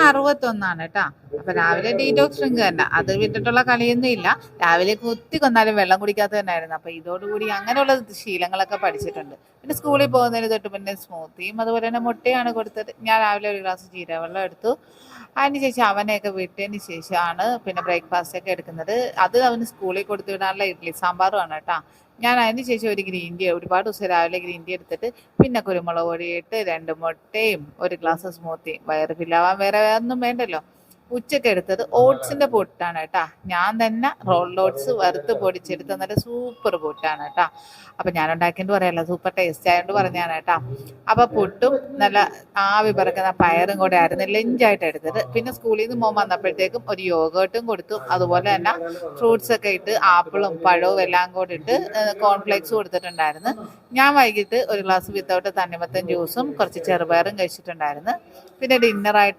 61 കേട്ടാ. അപ്പൊ രാവിലെ ഡീറ്റോക്സ് ഡ്രിങ്ക് തന്നെ, അത് വിട്ടിട്ടുള്ള കളിയൊന്നും ഇല്ല. രാവിലെ കുത്തി കൊന്നാലും വെള്ളം കുടിക്കാത്ത തന്നെയായിരുന്നു. അപ്പൊ ഇതോടുകൂടി അങ്ങനെയുള്ള ശീലങ്ങളൊക്കെ പഠിച്ചിട്ടുണ്ട്. പിന്നെ സ്കൂളിൽ പോകുന്നതിന് തൊട്ട് പിന്നെ സ്മൂത്തിയും അതുപോലെ തന്നെ മുട്ടയാണ് കൊടുത്തത്. ഞാൻ രാവിലെ ഒരു ഗ്ലാസ് ജീരകവെള്ളം എടുത്തു. അതിന് ശേഷം അവനെയൊക്കെ വിട്ടതിന് ശേഷമാണ് പിന്നെ ബ്രേക്ക്ഫാസ്റ്റ് ഒക്കെ എടുക്കുന്നത്. അത് അവന് സ്കൂളിൽ കൊടുത്തു വിടാനുള്ള ഇഡ്ഡലി സാമ്പാറുമാണ് കേട്ടാ. ഞാൻ അതിന് ശേഷം ഒരു ഗ്രീൻ ടീ, ഒരുപാട് ദിവസം രാവിലെ ഗ്രീൻ ടീ എടുത്തിട്ട് പിന്നെ കുരുമുളക് പൊടിയിട്ട് 2 മുട്ടയും ഒരു ഗ്ലാസ് സ്മൂത്തിയും. വയറ് ഫില്ലാവാൻ വേറെ ഒന്നും വേണ്ടല്ലോ. ഉച്ചക്ക് എടുത്തത് ഓട്സിന്റെ പുട്ടാണ് കേട്ടാ. ഞാൻ തന്നെ റോൾഡ് ഓട്സ് വറുത്ത് പൊടിച്ചെടുത്ത നല്ല സൂപ്പർ പുട്ടാണ് കേട്ടാ. അപ്പൊ ഞാൻ ഉണ്ടാക്കിയിട്ട് പറയാലോ, സൂപ്പർ ടേസ്റ്റ് ആയതുകൊണ്ട് പറഞ്ഞാണ് കേട്ടാ. അപ്പൊ പുട്ടും നല്ല ആവി പറക്കുന്ന പയറും കൂടെ ആയിരുന്നു ലഞ്ചായിട്ട് എടുത്തത്. പിന്നെ സ്കൂളിൽ നിന്ന് മോൻ വന്നപ്പോഴത്തേക്കും ഒരു യോഗേർട്ടും കൊടുത്തു. അതുപോലെ തന്നെ ഫ്രൂട്ട്സ് ഒക്കെ ഇട്ട് ആപ്പിളും പഴവും എല്ലാം കൂടി ഇട്ട് കോൺഫ്ലേക്സ് കൊടുത്തിട്ടുണ്ടായിരുന്നു. ഞാൻ വൈകിട്ട് ഒരു ഗ്ലാസ് വിത്തൗട്ട് തണ്ണിമത്തൻ ജ്യൂസും കുറച്ച് ചെറുപയറും കഴിച്ചിട്ടുണ്ടായിരുന്നു. പിന്നെ ഡിന്നറായിട്ട്